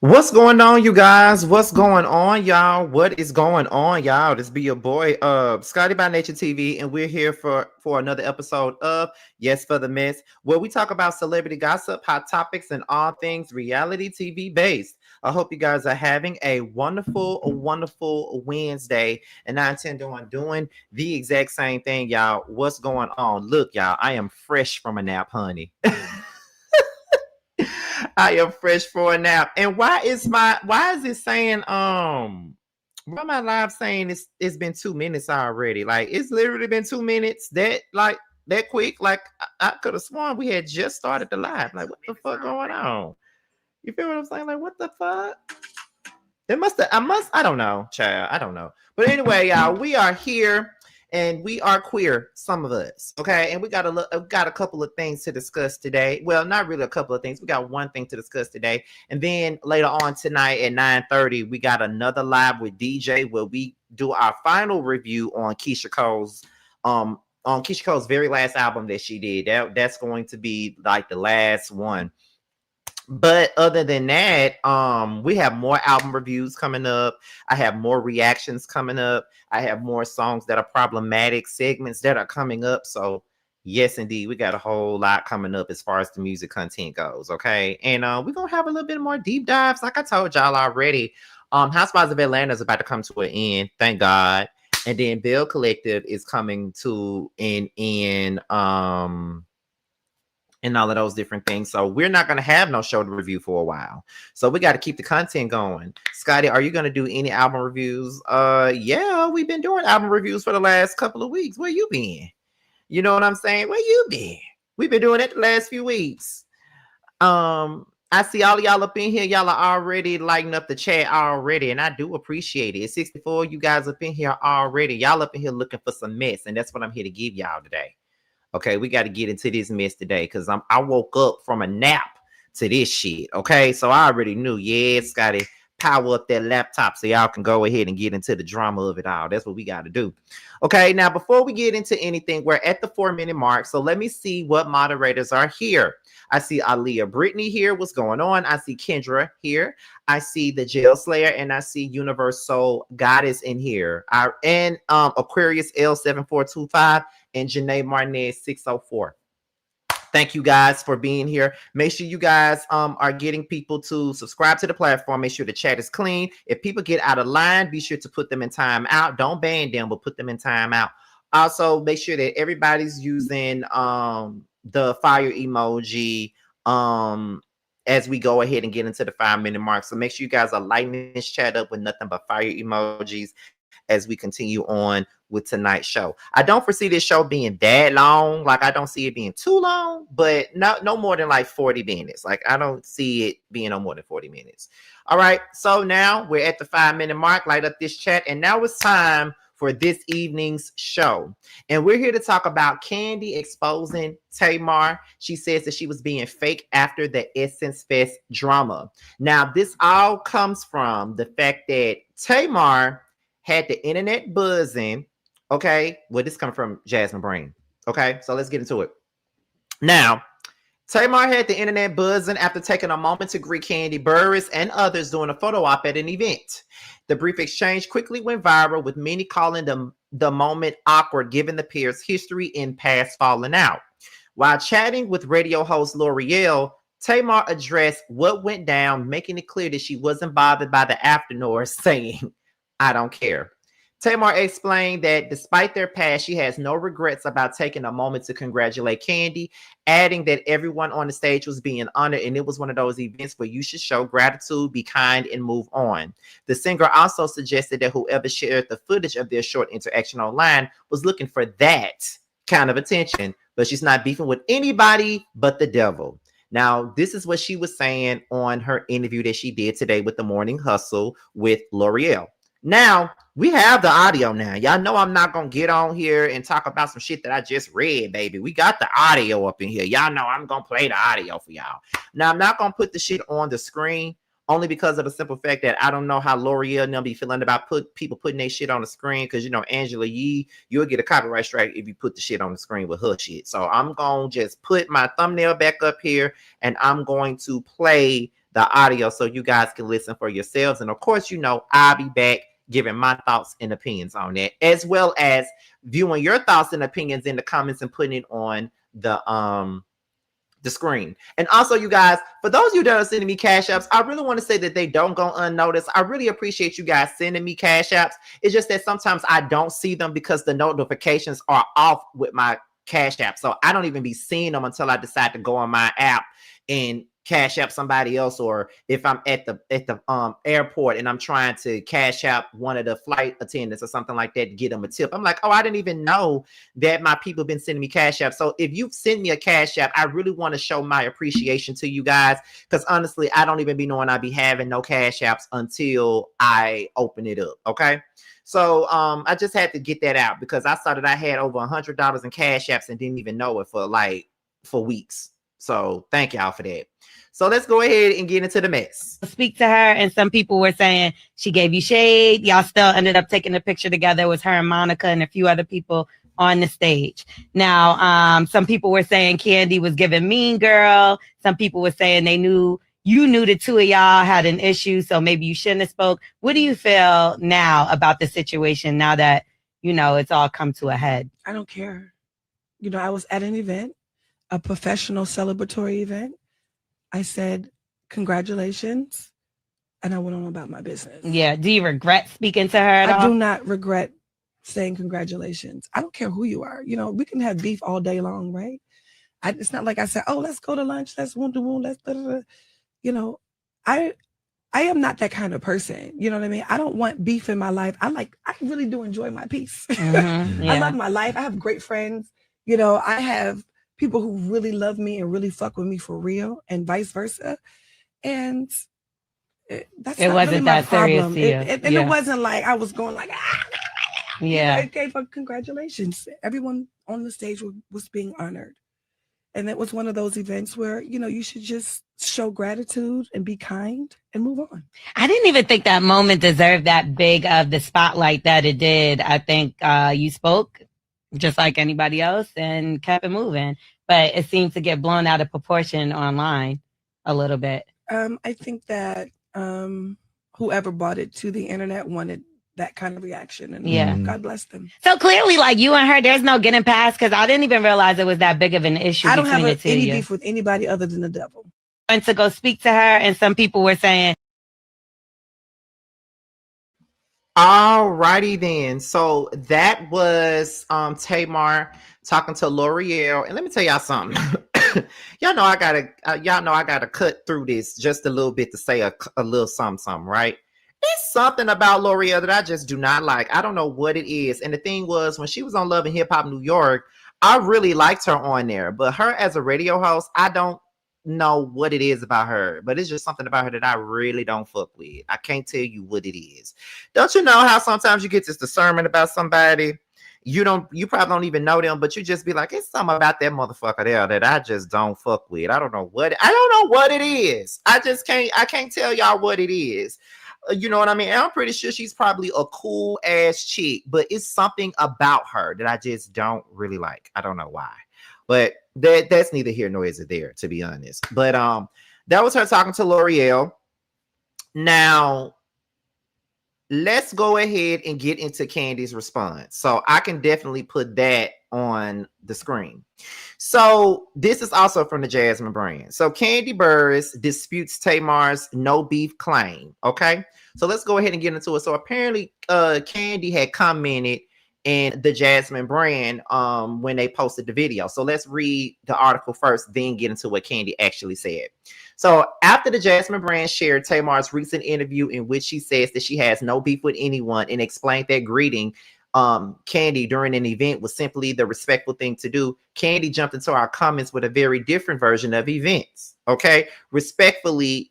What's going on, you guys? What's going on, y'all? What is going on, y'all? This be your boy, Scotty by Nature TV, and we're here for another episode of Yes for the Mess, where we talk about celebrity gossip, hot topics, and all things reality TV based. I hope you guys are having a wonderful Wednesday, and I intend on doing the exact same thing, y'all. What's going on? Look, y'all, I am fresh from a nap, honey. I am fresh for a nap. And why is it saying why am I live saying it's been 2 minutes already? Like it's literally been 2 minutes that quick. Like I could have sworn we had just started the live. Like what the fuck going on? You feel what I'm saying? Like what the fuck? I don't know, child. I don't know. But anyway, y'all, we are here and we are queer, some of us, okay? And we got a couple of things to discuss today. Well, not really a couple of things. We got one thing to discuss today. And then later on tonight at 9:30, we got another live with DJ where we do our final review on Keisha Cole's very last album that she did. That's going to be like the last one. But other than that, we have more album reviews coming up. I have more reactions coming up. I have more songs that are problematic, segments that are coming up. So yes, indeed, we got a whole lot coming up as far as the music content goes. Okay. And we're gonna have a little bit more deep dives, like I told y'all already. Housewives of Atlanta is about to come to an end, thank God. And then Bill Collective is coming to an end. And all of those different things. So we're not going to have no show to review for a while. So we got to keep the content going. Scotty, are you going to do any album reviews? Yeah, we've been doing album reviews for the last couple of weeks. Where you been? You know what I'm saying? Where you been? We've been doing it the last few weeks. I see all of y'all up in here. Y'all are already lighting up the chat already, and I do appreciate it. It's 64. You guys up in here already. Y'all up in here looking for some mess, and that's what I'm here to give y'all today. Okay, we got to get into this mess today because I woke up from a nap to this shit. Okay, so I already knew. Yeah, Scotty, power up that laptop so y'all can go ahead and get into the drama of it all. That's what we got to do. Okay, now before we get into anything, we're at the 4-minute mark. So let me see what moderators are here. I see Aaliyah Brittany here. What's going on? I see Kendra here. I see the Jail Slayer, and I see Universal Goddess in here. And Aquarius L7425 and Janae Martinez 604. Thank you guys for being here. Make sure you guys are getting people to subscribe to the platform. Make sure the chat is clean. If people get out of line, be sure to put them in time out. Don't ban them, but put them in time out. Also, make sure that everybody's using the fire emoji as we go ahead and get into the 5-minute mark. So make sure you guys are lighting this chat up with nothing but fire emojis as we continue on with tonight's show. I don't foresee this show being that long. Like I don't see it being too long, but no more than like 40 minutes. Like I don't see it being no more than 40 minutes. All right. So now we're at the 5-minute mark. Light up this chat. And now it's time for this evening's show. And we're here to talk about Kandi exposing Tamar. She says that she was being fake after the Essence Fest drama. Now, this all comes from the fact that Tamar had the internet buzzing. Okay. Well, this comes from Jasmine Brain. Okay. So let's get into it. Now, Tamar had the internet buzzing after taking a moment to greet Kandi Burruss and others during a photo op at an event. The brief exchange quickly went viral, with many calling the moment awkward given the pair's history in past falling out. While chatting with radio host L'Oreal, Tamar addressed what went down, making it clear that she wasn't bothered by the afternoise, saying, "I don't care." Tamar explained that despite their past, she has no regrets about taking a moment to congratulate Kandi, adding that everyone on the stage was being honored, and it was one of those events where you should show gratitude, be kind, and move on. The singer also suggested that whoever shared the footage of their short interaction online was looking for that kind of attention, but she's not beefing with anybody but the devil. Now, this is what she was saying on her interview that she did today with the Morning Hustle with L'Oreal. Now, we have the audio now. Y'all know I'm not going to get on here and talk about some shit that I just read, baby. We got the audio up in here. Y'all know I'm going to play the audio for y'all. Now, I'm not going to put the shit on the screen, only because of the simple fact that I don't know how L'Oreal and them be feeling about people putting their shit on the screen. Because, you know, Angela Yee, you'll get a copyright strike if you put the shit on the screen with her shit. So I'm going to just put my thumbnail back up here, and I'm going to play the audio so you guys can listen for yourselves. And of course, you know, I'll be back giving my thoughts and opinions on that, as well as viewing your thoughts and opinions in the comments and putting it on the screen. And also, you guys, for those of you that are sending me cash apps, I really want to say that they don't go unnoticed. I really appreciate you guys sending me cash apps. It's just that sometimes I don't see them because the notifications are off with my cash app. So I don't even be seeing them until I decide to go on my app and cash app somebody else, or if I'm at the airport and I'm trying to cash app one of the flight attendants or something like that to get them a tip. I'm like, oh, I didn't even know that my people have been sending me cash app. So if you've sent me a cash app, I really want to show my appreciation to you guys, because honestly, I don't even be knowing I be having no cash apps until I open it up. Okay. So I just had to get that out because I saw that I had over $100 in cash apps and didn't even know it for weeks. So thank y'all for that. So let's go ahead and get into the mess. Speak to her, and some people were saying she gave you shade. Y'all still ended up taking a picture together. It was her and Monica and a few other people on the stage. Now, some people were saying Kandi was giving mean girl. Some people were saying you knew the two of y'all had an issue, so maybe you shouldn't have spoke. What do you feel now about the situation now that, you know, it's all come to a head? I don't care. You know, I was at an event, a professional celebratory event. I said, congratulations, and I went on about my business. Yeah. Do you regret speaking to her at all? I do not regret saying congratulations. I don't care who you are. You know, we can have beef all day long, right? It's not like I said, oh, let's go to lunch, let's wound to wound, let's da-da-da. You know, I am not that kind of person. You know what I mean? I don't want beef in my life. I really do enjoy my peace. Mm-hmm, yeah. I love my life. I have great friends. You know, I have people who really love me and really fuck with me for real, and vice versa. And it wasn't really that problem. Serious to you. It wasn't like I was going like, yeah. It gave up congratulations. Everyone on the stage was being honored. And it was one of those events where, you know, you should just show gratitude and be kind and move on. I didn't even think that moment deserved that big of the spotlight that it did. I think you spoke just like anybody else and kept it moving. But it seemed to get blown out of proportion online a little bit. I think that whoever brought it to the internet wanted that kind of reaction, and God bless them. So clearly, like you and her, there's no getting past, because I didn't even realize it was that big of an issue. I don't have any beef with anybody other than the devil. And to go speak to her, and some people were saying, all righty then. So that was Tamar talking to L'Oreal, and let me tell y'all something. y'all know I gotta cut through this just a little bit to say a little something, right? There's something about L'Oreal that I just do not like. I don't know what it is. And the thing was, when she was on Love and Hip Hop New York, I really liked her on there. But her as a radio host, I don't know what it is about her. But it's just something about her that I really don't fuck with. I can't tell you what it is. Don't you know how sometimes you get this discernment about somebody? You probably don't even know them, but you just be like, it's something about that motherfucker there that I just don't fuck with. I don't know what it is. I can't tell y'all what it is. You know what I mean? And I'm pretty sure she's probably a cool ass chick, but it's something about her that I just don't really like. I don't know why, but that's neither here nor is it there, to be honest. But that was her talking to L'Oreal. Now let's go ahead and get into Kandi's response. So I can definitely put that on the screen. So this is also from the Jasmine brand. So Kandi Burruss disputes Tamar's no beef claim. Okay, so let's go ahead and get into it. So apparently Kandi had commented in the Jasmine brand when they posted the video. So let's read the article first, then get into what Kandi actually said. So after the Jasmine brand shared Tamar's recent interview in which she says that she has no beef with anyone and explained that greeting Kandi during an event was simply the respectful thing to do, Kandi jumped into our comments with a very different version of events. Okay, responding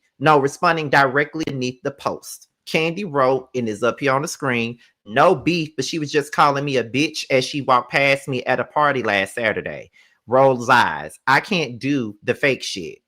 directly beneath the post. Kandi wrote, and is up here on the screen, no beef, but she was just calling me a bitch as she walked past me at a party last Saturday. Rolls eyes. I can't do the fake shit.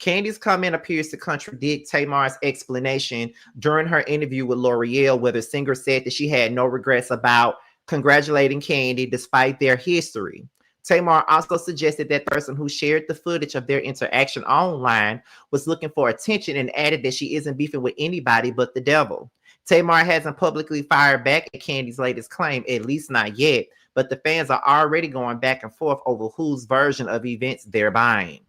Kandi's comment appears to contradict Tamar's explanation during her interview with L'Oreal, where the singer said that she had no regrets about congratulating Kandi despite their history. Tamar also suggested that the person who shared the footage of their interaction online was looking for attention and added that she isn't beefing with anybody but the devil. Tamar hasn't publicly fired back at Kandi's latest claim, at least not yet, but the fans are already going back and forth over whose version of events they're buying.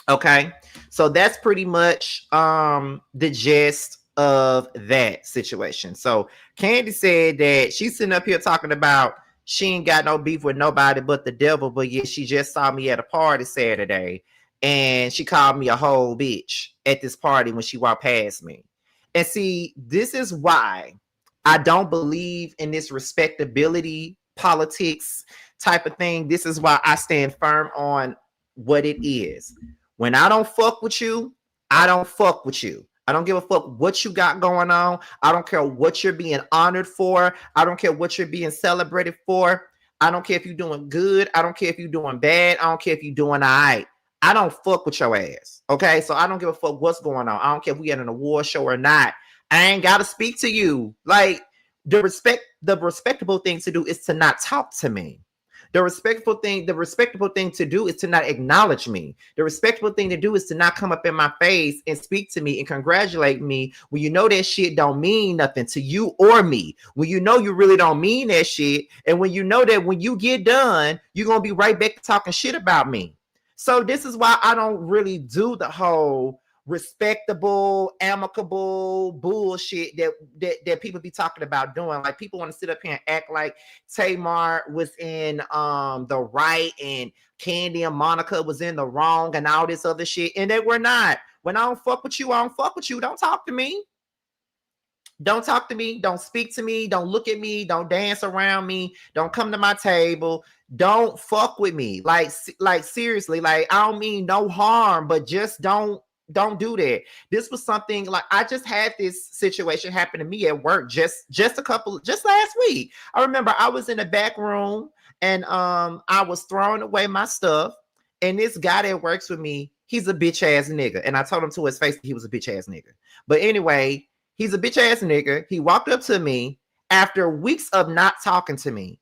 Okay, so that's pretty much the gist of that situation. So Kandi said that she's sitting up here talking about she ain't got no beef with nobody but the devil, but yet she just saw me at a party Saturday and she called me a whole bitch at this party when she walked past me. And see, this is why I don't believe in this respectability politics type of thing. This is why I stand firm on what it is. When I don't fuck with you, I don't fuck with you. I don't give a fuck what you got going on. I don't care what you're being honored for. I don't care what you're being celebrated for. I don't care if you're doing good. I don't care if you're doing bad. I don't care if you're doing all right. I don't fuck with your ass. Okay. So I don't give a fuck what's going on. I don't care if we at an award show or not. I ain't got to speak to you. Like the respectable thing to do is to not talk to me. The respectable thing to do is to not acknowledge me. The respectable thing to do is to not come up in my face and speak to me and congratulate me when you know that shit don't mean nothing to you or me. When you know you really don't mean that shit. And when you know that when you get done, you're going to be right back to talking shit about me. So this is why I don't really do the whole respectable, amicable bullshit that people be talking about doing. Like people want to sit up here and act like Tamar was in the right and Kandi and Monica was in the wrong and all this other shit, and they were not. When I don't fuck with you, I don't fuck with you. Don't talk to me. Don't talk to me. Don't speak to me. Don't look at me. Don't dance around me. Don't come to my table. Don't fuck with me. Like seriously, like I don't mean no harm, but just don't do that. This was something like I just had this situation happen to me at work just last week. I remember I was in the back room and I was throwing away my stuff, and this guy that works with me, he's a bitch ass nigga, and I told him to his face he was a bitch ass nigga. But anyway, he's a bitch ass nigga. He walked up to me after weeks of not talking to me.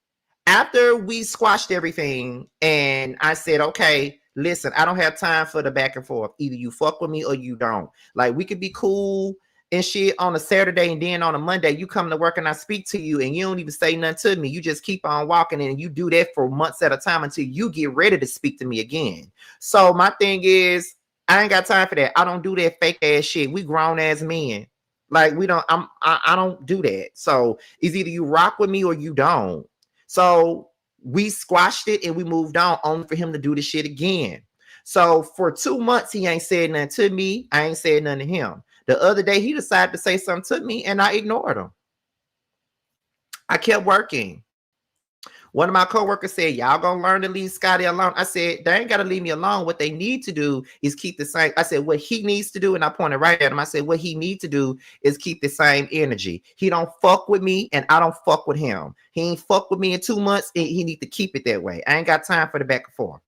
After we squashed everything, and I said, okay, listen, I don't have time for the back and forth. Either you fuck with me or you don't. Like, we could be cool and shit on a Saturday, and then on a Monday, you come to work and I speak to you and you don't even say nothing to me. You just keep on walking, and you do that for months at a time until you get ready to speak to me again. So my thing is, I ain't got time for that. I don't do that fake ass shit. We grown ass men. Like, I don't do that. So it's either you rock with me or you don't. So we squashed it and we moved on, only for him to do the shit again. So for 2 months, he ain't said nothing to me. I ain't said nothing to him. The other day, he decided to say something to me and I ignored him. I kept working. One of my coworkers said, y'all gonna learn to leave Scotty alone. I said, they ain't gotta leave me alone. What they need to do is keep the same. I said, what he needs to do, and I pointed right at him. I said, what he needs to do is keep the same energy. He don't fuck with me and I don't fuck with him. He ain't fuck with me in 2 months, and he need to keep it that way. I ain't got time for the back and forth.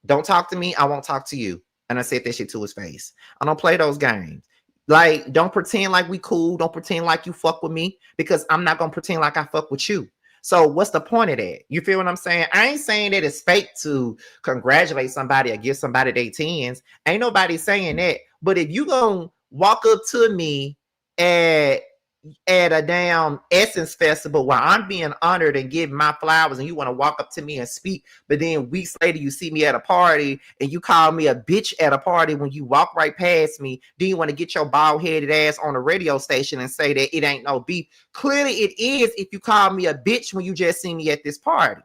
Don't talk to me, I won't talk to you. And I said that shit to his face. I don't play those games. Like, don't pretend like we cool. Don't pretend like you fuck with me, because I'm not gonna pretend like I fuck with you. So what's the point of that? You feel what I'm saying? I ain't saying that it's fake to congratulate somebody or give somebody their tens. Ain't nobody saying that. But if you gonna walk up to me at a damn Essence Festival where I'm being honored and give my flowers, and you want to walk up to me and speak, but then weeks later you see me at a party and you call me a bitch at a party when you walk right past me, do you want to get your bald-headed ass on a radio station and say that it ain't no beef? Clearly it is if you call me a bitch when you just see me at this party.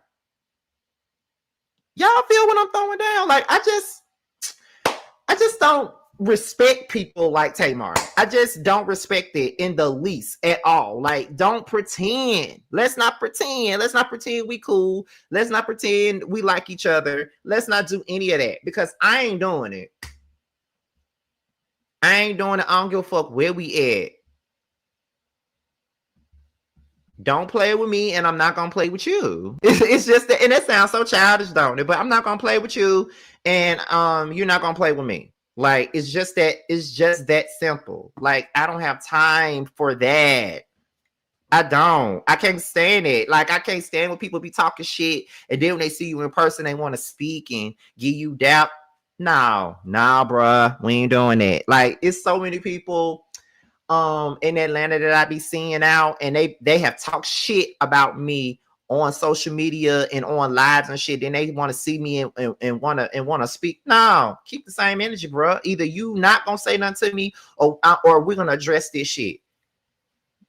Y'all feel what I'm throwing down? Like, I just don't respect people like Tamar. I just don't respect it in the least at all. Like, don't pretend. Let's not pretend. Let's not pretend we cool. Let's not pretend we like each other. Let's not do any of that, because I ain't doing it. I ain't doing it. I don't give a fuck where we at. Don't play with me, and I'm not gonna play with you. It's just that, and it sounds so childish, don't it? But I'm not gonna play with you, and you're not gonna play with me. Like, it's just that simple. Like, I don't have time for that. I don't. I can't stand it. Like, I can't stand when people be talking shit and then when they see you in person, they want to speak and give you doubt. No, nah, bruh. We ain't doing that. Like, it's so many people in Atlanta that I be seeing out, and they have talked shit about me on social media and on lives and shit. Then they want to see me and want to speak. No, keep the same energy, bro. Either you not gonna say nothing to me, or we're gonna address this shit.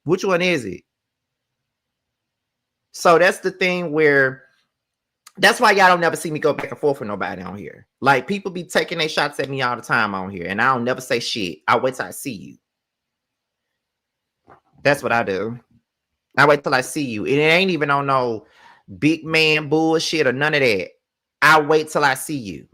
Which one is it? So that's the thing where that's why y'all don't never see me go back and forth with nobody on here. Like, people be taking their shots at me all the time on here, and I don't never say shit. I wait till I see you. That's what I do. I wait till I see you. It ain't even on no big man bullshit or none of that. I wait till I see you.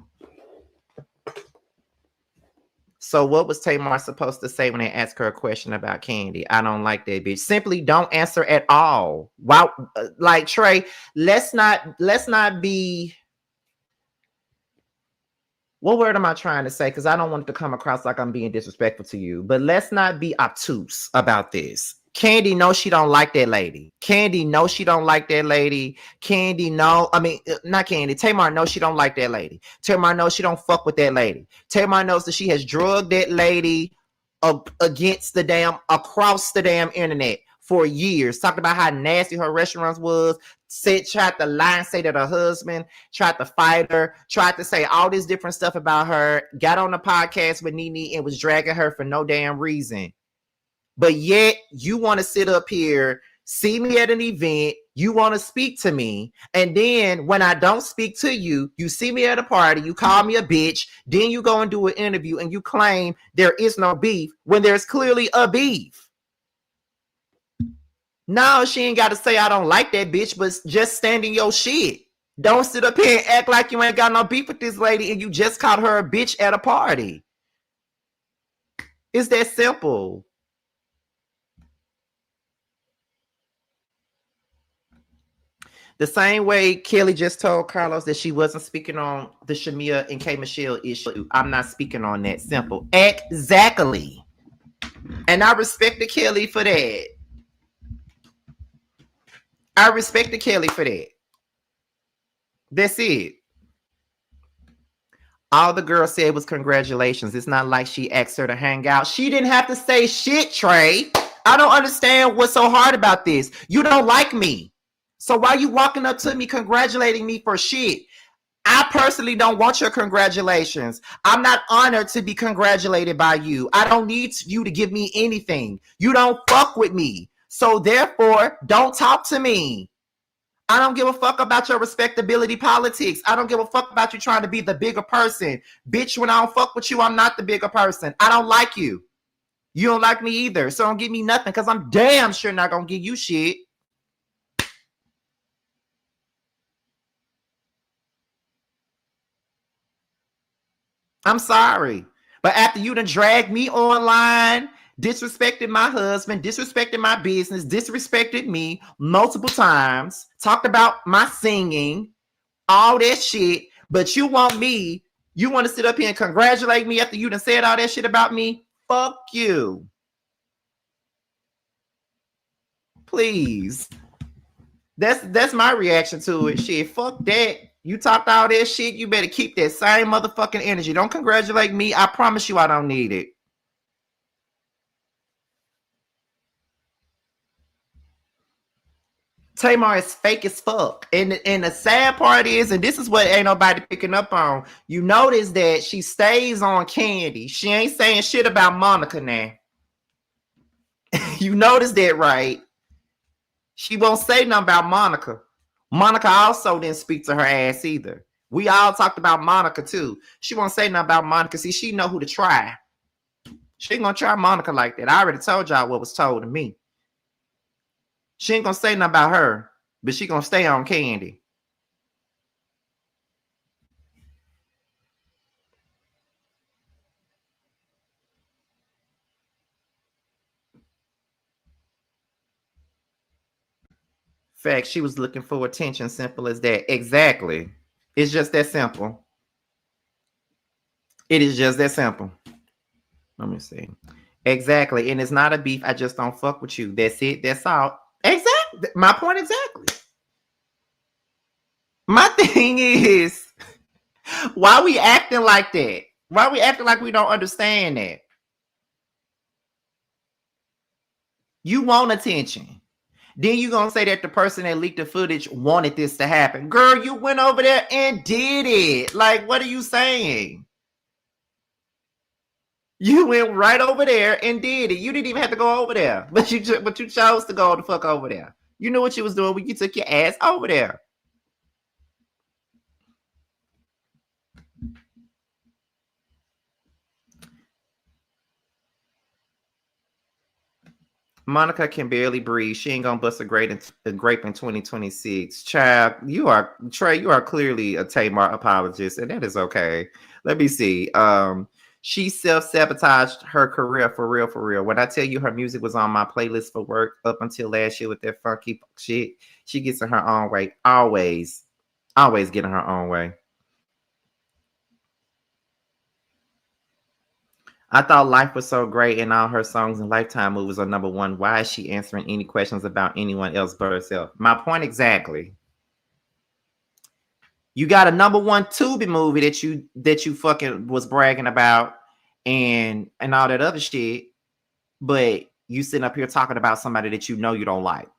So what was Tamar supposed to say when they asked her a question about Kandi? I don't like that bitch. Simply don't answer at all. Wow, like Trey, let's not be. What word am I trying to say? Because I don't want it to come across like I'm being disrespectful to you. But let's not be obtuse about this. Kandi knows she don't like that lady. Kandi knows she don't like that lady. Kandi know, I mean, not Kandi. Tamar knows she don't like that lady. Tamar knows she don't fuck with that lady. Tamar knows that she has drugged that lady across the damn internet for years. Talked about how nasty her restaurants was. Tried to lie and say that her husband tried to fight her. Tried to say all this different stuff about her. Got on the podcast with Nene and was dragging her for no damn reason. But yet you want to sit up here, see me at an event, you want to speak to me, and then when I don't speak to you, you see me at a party, you call me a bitch, then you go and do an interview and you claim there is no beef when there's clearly a beef. No, she ain't got to say I don't like that bitch, but just stand in your shit. Don't sit up here and act like you ain't got no beef with this lady and you just called her a bitch at a party. It's that simple. The same way Kelly just told Carlos that she wasn't speaking on the Shamia and K. Michelle issue. I'm not speaking on that. Simple. Exactly. And I respect the Kelly for that. I respect the Kelly for that. That's it. All the girl said was congratulations. It's not like she asked her to hang out. She didn't have to say shit, Trey. I don't understand what's so hard about this. You don't like me. So why are you walking up to me congratulating me for shit? I personally don't want your congratulations. I'm not honored to be congratulated by you. I don't need you to give me anything. You don't fuck with me. So therefore, don't talk to me. I don't give a fuck about your respectability politics. I don't give a fuck about you trying to be the bigger person. Bitch, when I don't fuck with you, I'm not the bigger person. I don't like you. You don't like me either. So don't give me nothing because I'm damn sure not going to give you shit. I'm sorry. But after you done dragged me online, disrespected my husband, disrespected my business, disrespected me multiple times, talked about my singing, all that shit, but you want to sit up here and congratulate me after you done said all that shit about me? Fuck you. Please. That's my reaction to it. Shit, fuck that. You talked all that shit, you better keep that same motherfucking energy. Don't congratulate me. I promise you I don't need it. Tamar is fake as fuck. And the sad part is, and this is what ain't nobody picking up on, you notice that she stays on Kandi. She ain't saying shit about Monica now. You notice that, right? She won't say nothing about Monica. Monica also didn't speak to her ass either. We all talked about Monica too. She won't say nothing about Monica. See, she know who to try. She ain't gonna try Monica like that. I already told y'all what was told to me. She ain't gonna say nothing about her, but she gonna stay on Kandi. Fact, she was looking for attention. Simple as that. Exactly. It's just that simple. It is just that simple. Let me see. Exactly. And it's not a beef. I just don't fuck with you. That's it. That's all. Exactly. My point exactly. My thing is, why we acting like that? Why we acting like we don't understand that? You want attention. Then you gonna say that the person that leaked the footage wanted this to happen. Girl, you went over there and did it. Like, what are you saying? You went right over there and did it. You didn't even have to go over there. But you chose to go the fuck over there. You knew what you was doing when you took your ass over there. Monica can barely breathe. She ain't gonna bust a grape in 2026. Child, Trey, you are clearly a Tamar apologist, and that is okay. Let me see. She self-sabotaged her career for real, for real. When I tell you her music was on my playlist for work up until last year with that funky shit, she gets in her own way. Always getting her own way. I thought life was so great and all her songs and Lifetime movies are number one. Why is she answering any questions about anyone else but herself? My point exactly. You got a number one Tubi movie that you fucking was bragging about and all that other shit, but you sitting up here talking about somebody that you know you don't like.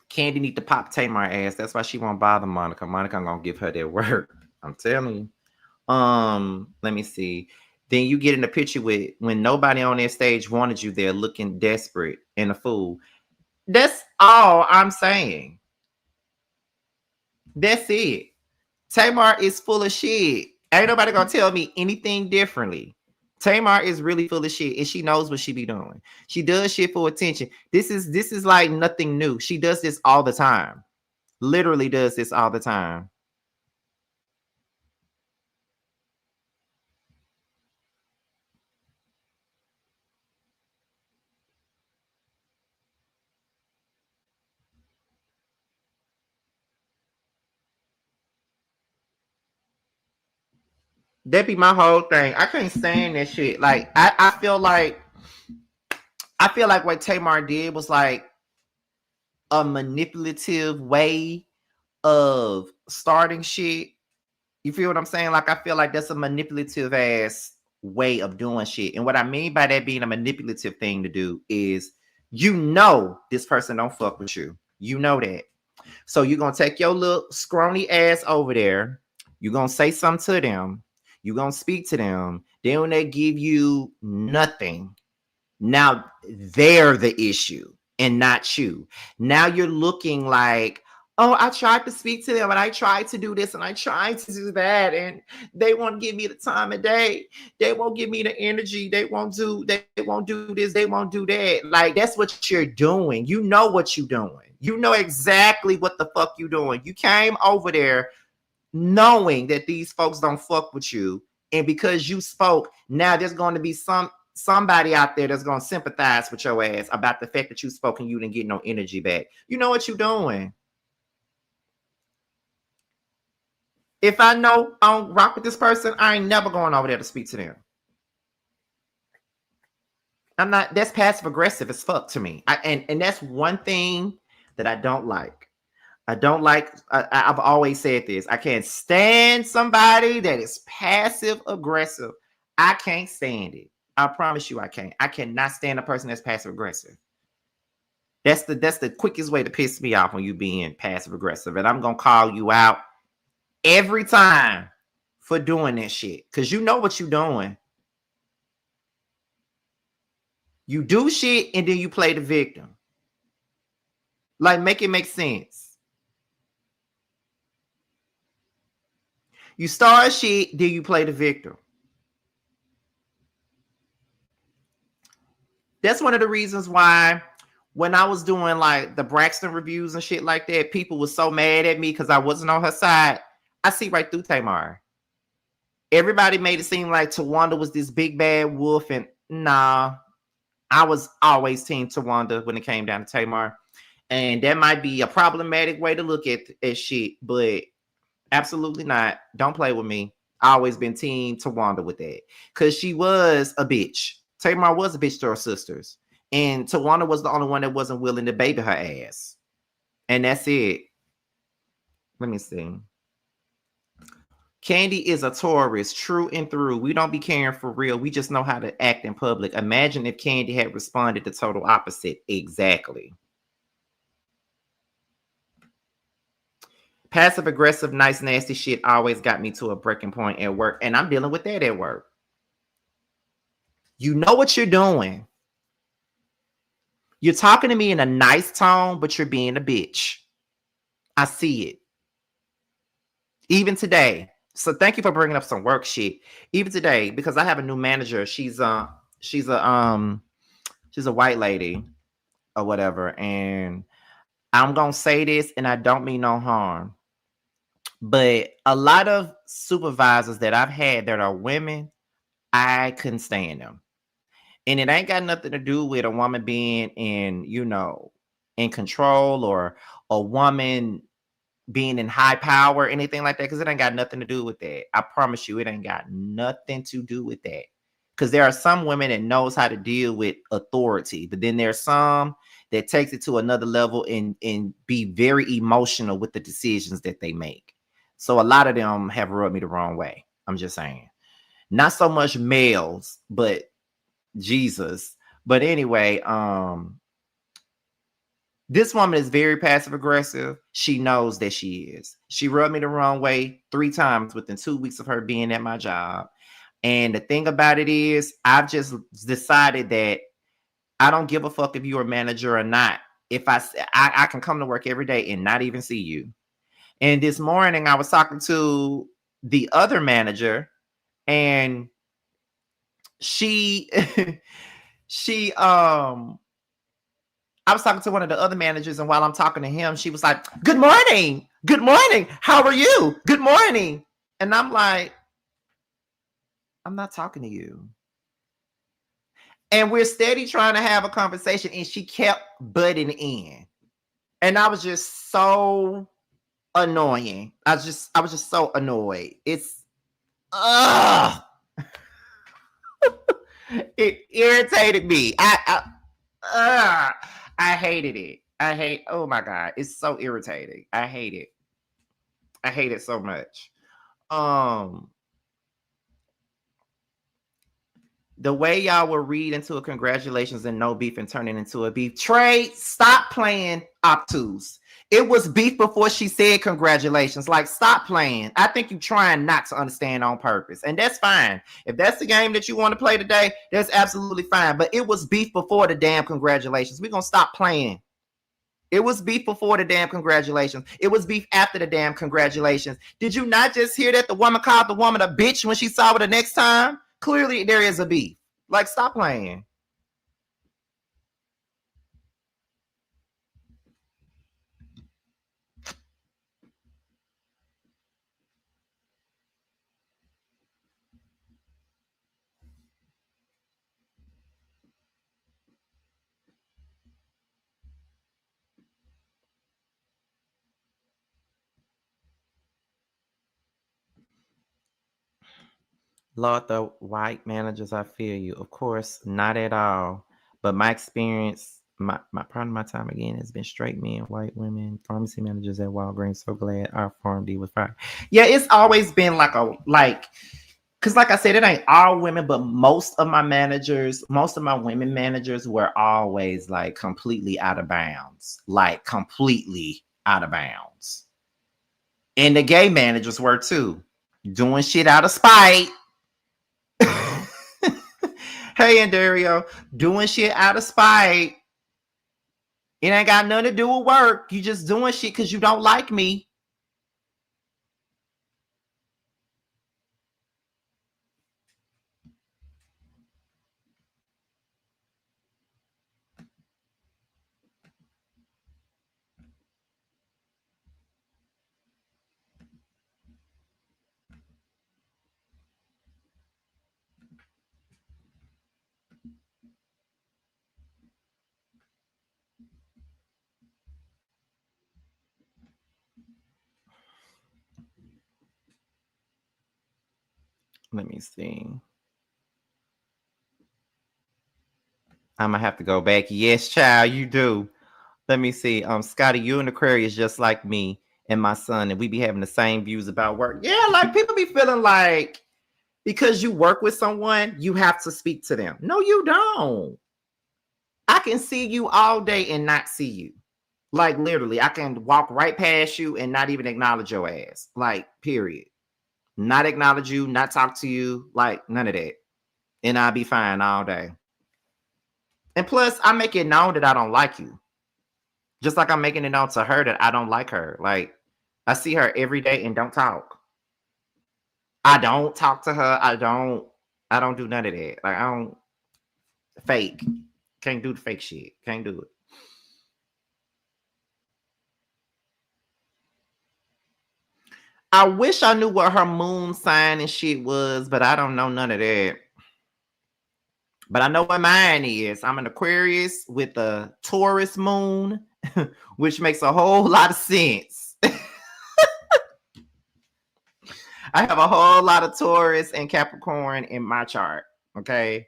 Kandi need to pop Tamar ass. That's why she won't bother Monica. Monica gonna give her that work. I'm telling you. Let me see. Then you get in the picture with when nobody on that stage wanted you there, looking desperate and a fool. That's all I'm saying. That's it. Tamar is full of shit. Ain't nobody gonna tell me anything differently. Tamar is really full of shit, and she knows what she be doing. She does shit for attention. This is like nothing new. She does this all the time. Literally does this all the time. That be my whole thing. I can't stand that shit. Like I feel like what Tamar did was like a manipulative way of starting shit. You feel what I'm saying? Like I feel like that's a manipulative ass way of doing shit. And what I mean by that being a manipulative thing to do is this person don't fuck with you. You know that. So you're gonna take your little scrawny ass over there. You're gonna say something to them. You're gonna speak to them. Then when they give you nothing, now they're the issue and not you. Now you're looking like, oh, I tried to speak to them and I tried to do this and I tried to do that, and they won't give me the time of day. They won't give me the energy. They won't do this. They won't do that. Like, that's what you're doing. You know what you're doing. You know exactly what the fuck you're doing. You came over there knowing that these folks don't fuck with you. And because you spoke, now there's going to be somebody out there that's going to sympathize with your ass about the fact that you spoke and you didn't get no energy back. You know what you're doing. If I know I don't rock with this person, I ain't never going over there to speak to them. I'm not, that's passive aggressive as fuck to me. And that's one thing that I don't like. I've always said this. I can't stand somebody that is passive aggressive. I can't stand it. I promise you I can't. I cannot stand a person that's passive aggressive. That's the quickest way to piss me off when you being passive aggressive. And I'm going to call you out every time for doing that shit. Because you know what you're doing. You do shit and then you play the victim. Like, make it make sense. You start shit, then you play the victim. That's one of the reasons why when I was doing like the Braxton reviews and shit like that, people were so mad at me because I wasn't on her side. I see right through Tamar. Everybody made it seem like Tawanda was this big bad wolf, and nah, I was always team Tawanda when it came down to Tamar. And that might be a problematic way to look at shit, but absolutely not. Don't play with me. I always been team Tawanda with that. Cause she was a bitch. Tamar was a bitch to her sisters. And Tawanda was the only one that wasn't willing to baby her ass. And that's it. Let me see. Kandi is a Taurus, true and through. We don't be caring for real. We just know how to act in public. Imagine if Kandi had responded the total opposite. Exactly. Passive aggressive, nice, nasty shit always got me to a breaking point at work. And I'm dealing with that at work. You know what you're doing. You're talking to me in a nice tone, but you're being a bitch. I see it. Even today. So thank you for bringing up some work shit. Even today, because I have a new manager. She's a white lady or whatever. And I'm gonna say this, and I don't mean no harm. But a lot of supervisors that I've had that are women, I couldn't stand them. And it ain't got nothing to do with a woman being in control or a woman being in high power or anything like that, because it ain't got nothing to do with that. I promise you, it ain't got nothing to do with that. Because there are some women that knows how to deal with authority, but then there's some that takes it to another level and be very emotional with the decisions that they make. So a lot of them have rubbed me the wrong way. I'm just saying. Not so much males, but Jesus. But anyway, this woman is very passive aggressive. She knows that she is. She rubbed me the wrong way 3 times within 2 weeks of her being at my job. And the thing about it is, I've just decided that I don't give a fuck if you're a manager or not. If I can come to work every day and not even see you. And this morning I was talking to the other manager, and she I was talking to one of the other managers, and while I'm talking to him, she was like, "Good morning. Good morning. How are you? Good morning." And I'm like, I'm not talking to you. And we're steady trying to have a conversation, and she kept butting in. And I was just so annoying. I was just so annoyed. It's it irritated me. I hated it. Oh my God. It's so irritating. I hate it. I hate it so much. The way y'all will read into a congratulations and no beef and turn it into a beef. Trey, stop playing obtuse. It was beef before she said congratulations. Like, stop playing. I think you're trying not to understand on purpose. And that's fine. If that's the game that you want to play today, that's absolutely fine. But it was beef before the damn congratulations. We're going to stop playing. It was beef before the damn congratulations. It was beef after the damn congratulations. Did you not just hear that the woman called the woman a bitch when she saw her the next time? Clearly, there is a beef. Like, stop playing. Lord, the white managers, I feel you. Of course, not at all. But my experience, my part of my time again has been straight men, white women, pharmacy managers at Walgreens. So glad our PharmD was fired. Yeah, it's always been because like I said, it ain't all women, but most of my women managers were always like completely out of bounds. Like completely out of bounds. And the gay managers were too. Doing shit out of spite. Hey, Dario, doing shit out of spite. It ain't got nothing to do with work. You just doing shit because you don't like me. Let me see. I'm gonna have to go back. Yes, child, you do. Let me see. Scotty, you and Aquarius just like me and my son, and we be having the same views about work. Yeah, like people be feeling like because you work with someone, you have to speak to them. No, you don't. I can see you all day and not see you. Like literally, I can walk right past you and not even acknowledge your ass. Like, period. Not acknowledge you, not talk to you, like none of that. And I'll be fine all day. And plus, I make it known that I don't like you. Just like I'm making it known to her that I don't like her. Like, I see her every day and don't talk. I don't talk to her. I don't do none of that. Like, I don't fake. Can't do the fake shit. Can't do it. I wish I knew what her moon sign and shit was, but I don't know none of that. But I know what mine is. I'm an Aquarius with a Taurus moon, which makes a whole lot of sense. I have a whole lot of Taurus and Capricorn in my chart. Okay.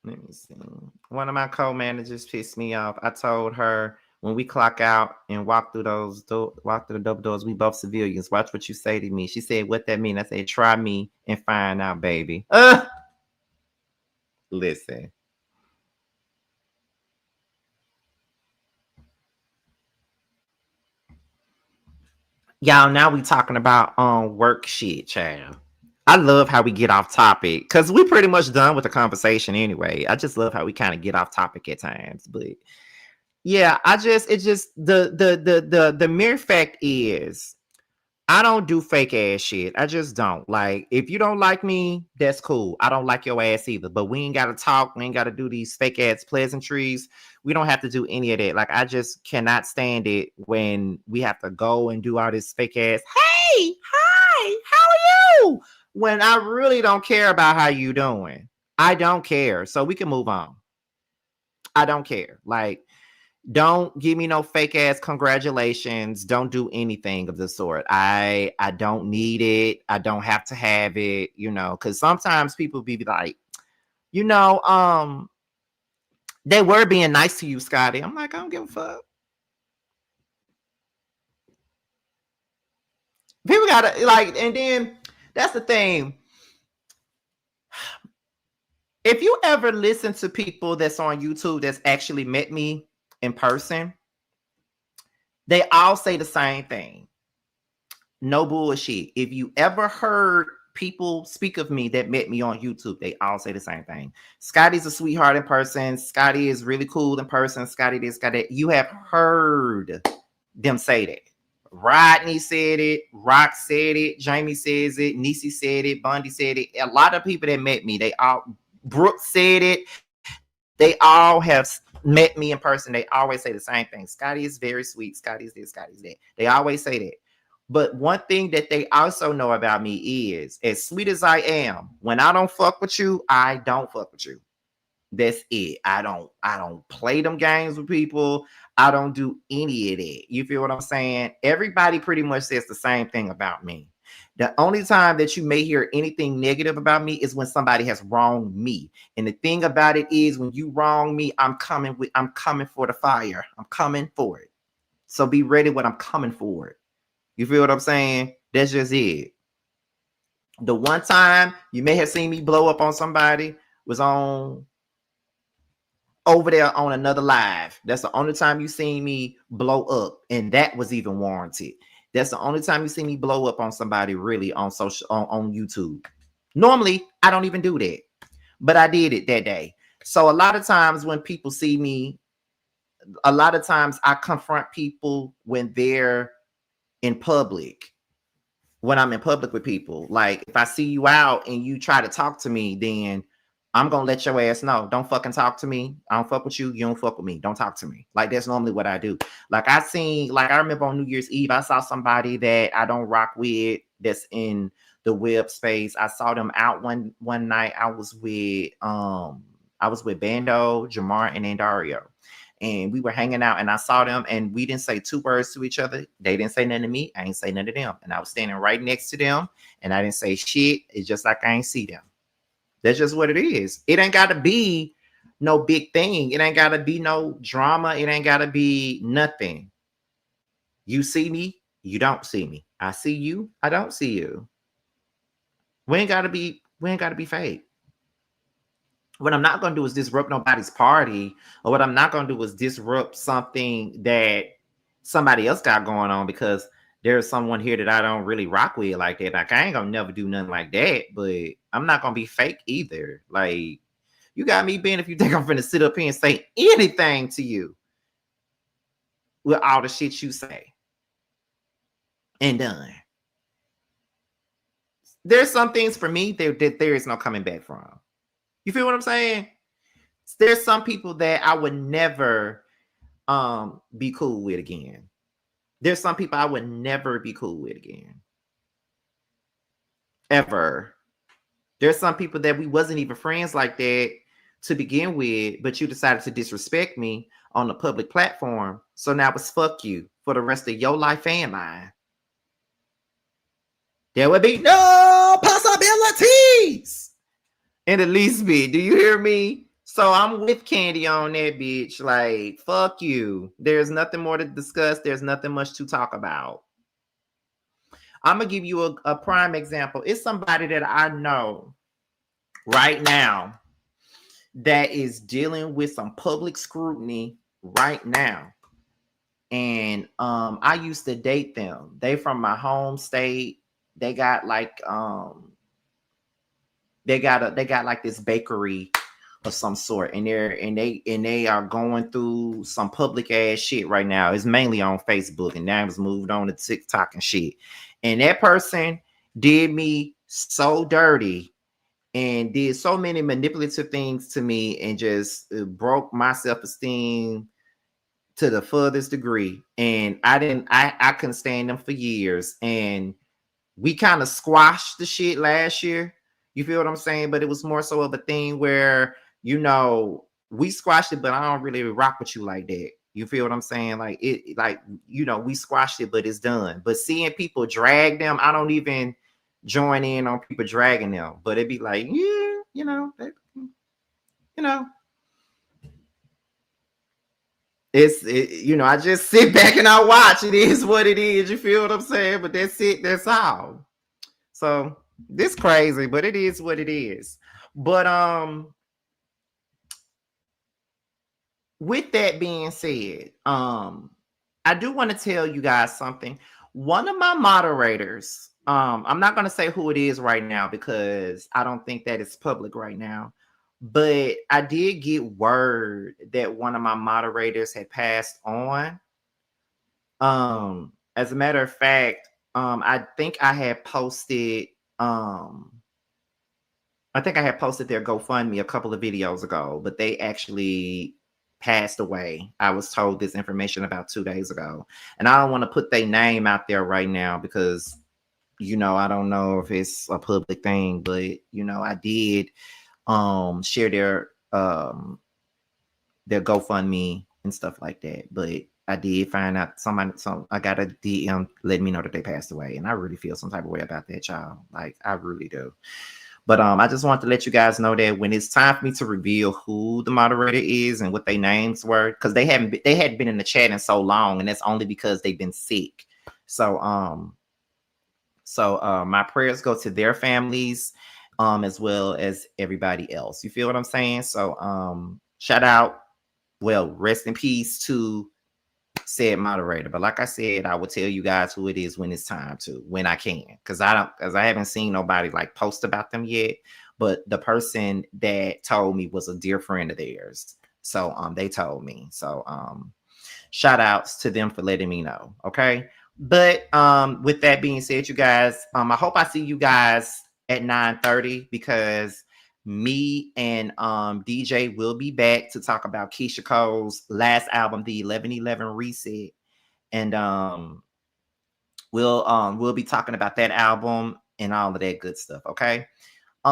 Let me see. One of my co-managers pissed me off. I told her when we clock out and walk through the double doors, we both civilians. Watch what you say to me. She said, "What that mean?" I said, "Try me and find out, baby." Listen. Y'all, now we talking about work shit, child. I love how we get off topic because we pretty much done with the conversation anyway. I just love how we kind of get off topic at times. But yeah, it's just the mere fact is I don't do fake ass shit. I just don't. Like, if you don't like me, that's cool. I don't like your ass either. But we ain't gotta talk. We ain't gotta do these fake ass pleasantries. We don't have to do any of that. Like, I just cannot stand it when we have to go and do all this fake ass. Hey, hi, how are you? When I really don't care about how you doing. I don't care. So we can move on. I don't care. Like, don't give me no fake ass congratulations. Don't do anything of the sort. I don't need it. I don't have to have it, because sometimes people be like, you know, they were being nice to you, Scotty. I'm like, I don't give a fuck. People gotta like, and then that's the thing. If you ever listen to people that's on YouTube that's actually met me in person, they all say the same thing. No bullshit. If you ever heard people speak of me that met me on YouTube, they all say the same thing. Scotty's a sweetheart in person. Scotty is really cool in person. Scotty this, Scotty that. You have heard them say that. Rodney said it. Rock said it. Jamie says it. Niecy said it. Bundy said it. A lot of people that met me, Brooke said it. They all have met me in person. They always say the same thing. Scotty is very sweet. Scotty's this, Scotty's that. They always say that. But one thing that they also know about me is, as sweet as I am, when I don't fuck with you, I don't fuck with you. That's it. I don't play them games with people. I don't do any of that. You feel what I'm saying? Everybody pretty much says the same thing about me. The only time that you may hear anything negative about me is when somebody has wronged me. And the thing about it is, when you wrong me, I'm coming for the fire. I'm coming for it. So be ready when I'm coming for it. You feel what I'm saying? That's just it. The one time you may have seen me blow up on somebody was on over there on another live. That's the only time you seen me blow up, and that was even warranted. That's the only time you see me blow up on somebody really on YouTube. Normally, I don't even do that, but I did it that day. So a lot of times when people see me, a lot of times I confront people when they're in public. When I'm in public with people, like if I see you out and you try to talk to me, then I'm gonna let your ass know. Don't fucking talk to me. I don't fuck with you. You don't fuck with me. Don't talk to me. Like, that's normally what I do. Like, I remember on New Year's Eve, I saw somebody that I don't rock with that's in the web space. I saw them out one night. I was with Bando, Jamar, and Andario. and we were hanging out, and I saw them, and we didn't say 2 words to each other. They didn't say nothing to me. I ain't say nothing to them. And I was standing right next to them, and I didn't say shit. It's just like I ain't see them. That's just what it is. It ain't got to be no big thing. It ain't got to be no drama. It ain't got to be nothing. You see me, you don't see me. I see you, I don't see you. We ain't gotta be fake. What I'm not gonna do is disrupt nobody's party, or what I'm not gonna do is disrupt something that somebody else got going on because there's someone here that I don't really rock with like that. Like I ain't gonna never do nothing like that, but I'm not gonna be fake either. Like you got me being if you think I'm gonna sit up here and say anything to you with all the shit you say and done. There's some things for me that there is no coming back from. You feel what I'm saying? There's some people that I would never be cool with again. There's some people I would never be cool with again. Ever. There's some people that we wasn't even friends like that to begin with, but you decided to disrespect me on the public platform. So now it's fuck you for the rest of your life and mine. There would be no possibilities in the least bit. Do you hear me? So I'm with Kandi on that, bitch. Like, fuck you. There's nothing more to discuss. There's nothing much to talk about. I'm going to give you a prime example. It's somebody that I know right now that is dealing with some public scrutiny right now. And I used to date them. They from my home state. They got like they got like this bakery of some sort, and they are going through some public ass shit right now. It's mainly on Facebook, and now it's moved on to TikTok and shit. And that person did me so dirty and did so many manipulative things to me, and just broke my self-esteem to the furthest degree. And I couldn't stand them for years. And we kind of squashed the shit last year. You feel what I'm saying? But it was more so of a thing where, you know, we squashed it, but I don't really rock with you like that. You feel what I'm saying? Like it, like, you know, we squashed it, but it's done. But seeing people drag them, I don't even join in on people dragging them. But it'd be like, yeah, you know, you know, I just sit back and I watch. It is what it is. You feel what I'm saying? But that's it. That's all. So this crazy, but it is what it is. But with that being said, I do want to tell you guys something. One of my moderators, I'm not going to say who it is right now because I don't think that it's public right now. But I did get word that one of my moderators had passed on. As a matter of fact, I think I had posted their GoFundMe a couple of videos ago, but they actually passed away. I was told this information about 2 days ago. And I don't want to put their name out there right now because, you know, I don't know if it's a public thing, but, you know, I did share their GoFundMe and stuff like that. But I did find out I got a DM letting me know that they passed away, and I really feel some type of way about that, y'all. Like I really do. But I just want to let you guys know that when it's time for me to reveal who the moderator is and what their names were, because they hadn't been in the chat in so long, and that's only because they've been sick. So my prayers go to their families, as well as everybody else. You feel what I'm saying? So shout out, well, rest in peace to said moderator. But like I said, I will tell you guys who it is when it's time to, when I can, because I haven't seen nobody like post about them yet. But the person that told me was a dear friend of theirs. So they told me. So shout outs to them for letting me know. Okay. But with that being said, you guys, I hope I see you guys at 9:30, because me and DJ will be back to talk about Keisha Cole's last album, the 11/11 Reset, and we'll be talking about that album and all of that good stuff. Okay.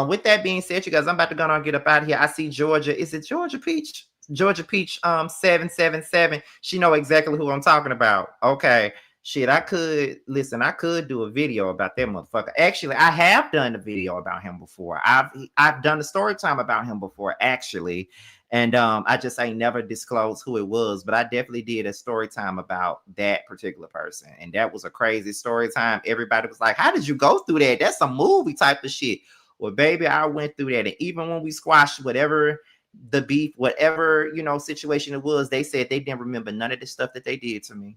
With that being said, you guys, I'm about to go on and get up out of here. I see Georgia. Is it Georgia Peach Georgia Peach 777. She know exactly who I'm talking about. Okay. Shit, I could do a video about that motherfucker. Actually, I have done a video about him before. I've done a story time about him before, actually. And I just ain't never disclosed who it was, but I definitely did a story time about that particular person. And that was a crazy story time. Everybody was like, how did you go through that? That's a movie type of shit. Well, baby, I went through that. And even when we squashed whatever the beef, whatever, situation it was, they said they didn't remember none of the stuff that they did to me.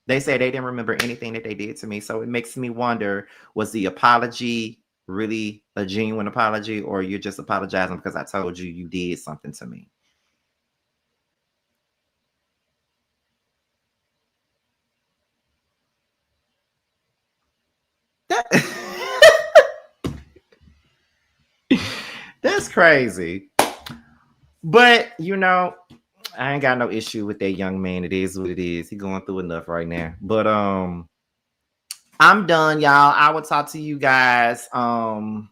They said they didn't remember anything that they did to me. So it makes me wonder, was the apology really a genuine apology, or you're just apologizing because I told you you did something to me? That's crazy. But I ain't got no issue with that young man. It is what it is. He going through enough right now. But I'm done, y'all. I will talk to you guys at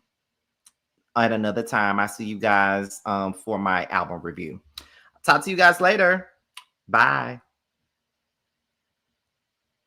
another time. I see you guys for my album review. Talk to you guys later. Bye.